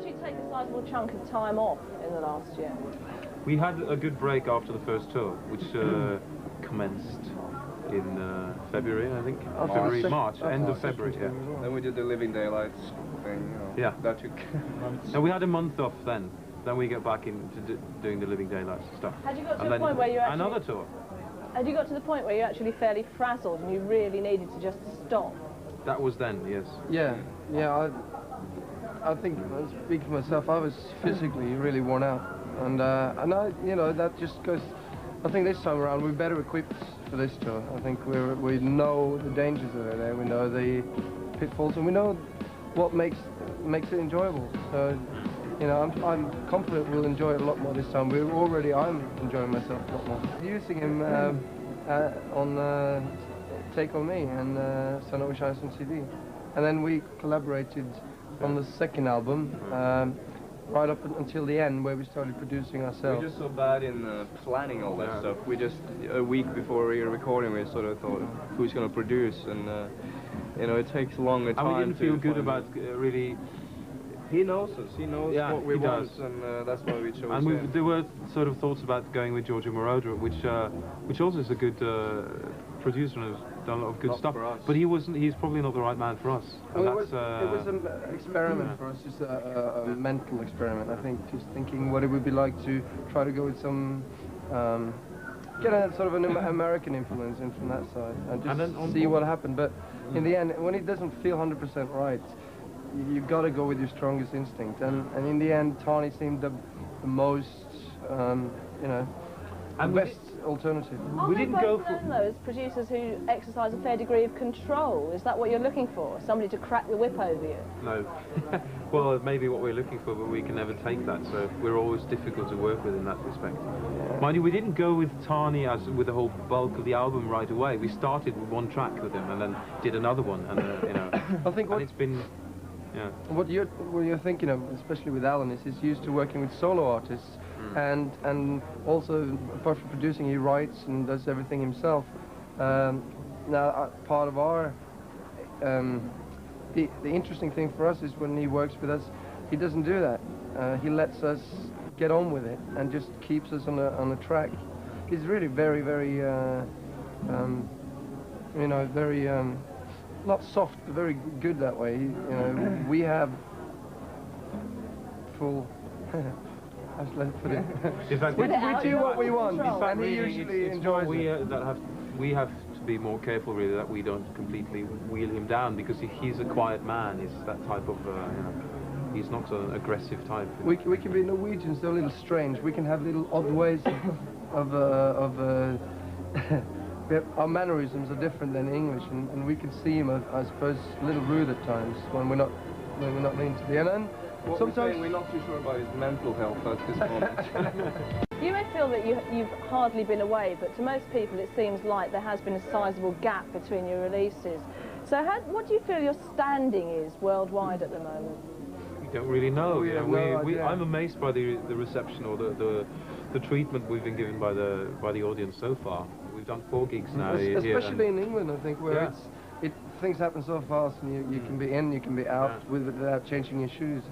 actually take a sizable chunk of time off in the last year? We had a good break after the first tour, which commenced in February, I think. March, end of February, yeah. Then we did the Living Daylights thing, you know. Yeah. That took months. And we had a month off then. Then we get back into doing the Living Daylights stuff. Had you got to a point where you actually... Another tour. Had you got to the point where you're actually fairly frazzled and you really needed to just stop? That was then, yes. Yeah, yeah. I think, speaking for myself, I was physically really worn out, and I, you know, that just goes. I think this time around we're better equipped for this tour. I think we know the dangers that are there. We know the pitfalls, and we know what makes it enjoyable. So, you know, I'm confident we'll enjoy it a lot more this time. I'm enjoying myself a lot more. Using him on Take On Me and Sun Over Shines on CD, and then we collaborated on the second album, right up until the end, where we started producing ourselves. We're just so bad in planning all that stuff. We just, a week before we were recording, we sort of thought, who's going to produce? And, you know, it takes a longer time. And we didn't feel good about really... He knows us, he knows what we want, and that's why we chose him. There were sort of thoughts about going with Giorgio Moroder, which also is a good producer and has done a lot of good stuff. But he's probably not the right man for us. Well, it was an experiment for us, just a mental experiment. I think just thinking what it would be like to try to go with some, get a sort of an American influence in from that side, and just see what happened. But in the end, when it doesn't feel 100% right, you've got to go with your strongest instinct. And in the end, Tani seemed the most, you know, the best alternative. We didn't go for though as producers who exercise a fair degree of control. Is that what you're looking for? Somebody to crack the whip over you? No. Well, it may be what we're looking for, but we can never take that. So we're always difficult to work with in that respect. Yeah. Mind you, we didn't go with Tani as with the whole bulk of the album right away. We started with one track with him and then did another one, and you know. I think and it's been. Yeah. What you're thinking of, especially with Alan, is he's used to working with solo artists, and also apart from producing, he writes and does everything himself. Now, part of our the interesting thing for us is when he works with us, he doesn't do that. He lets us get on with it and just keeps us on a track. He's really very, very, you know, very. Not soft, but very good that way. You know, we have full. How should I put it? In fact, we do what we want, and he usually enjoys it. We have to be more careful, really, that we don't completely wheel him down, because he's a quiet man. He's that type of, you know, he's not an aggressive type. We can be Norwegians, they're a little strange. We can have little odd ways of our mannerisms are different than English, and we can seem, I suppose, a little rude at times when we're not leaning to the end. Sometimes we're not too sure about his mental health at this moment. You may feel that you've hardly been away, but to most people it seems like there has been a sizable gap between your releases. So what do you feel your standing is worldwide at the moment? We don't really know. Yeah, I'm amazed by the reception or the treatment we've been given by the audience so far. We've done 4 gigs now. Especially in England, I think, where things happen so fast, and you can be in, you can be out without changing your shoes.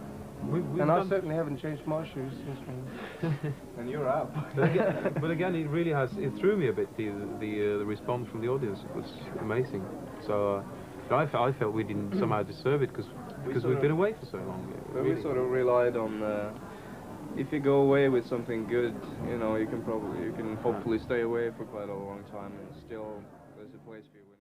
And I certainly haven't changed my shoes since then. And you're out. But again, it really has. It threw me a bit. The response from the audience was amazing. So I felt we didn't somehow deserve it because we've been away for so long. Really. We sort of relied on. If you go away with something good, you know, you can hopefully stay away for quite a long time, and still there's a place for you.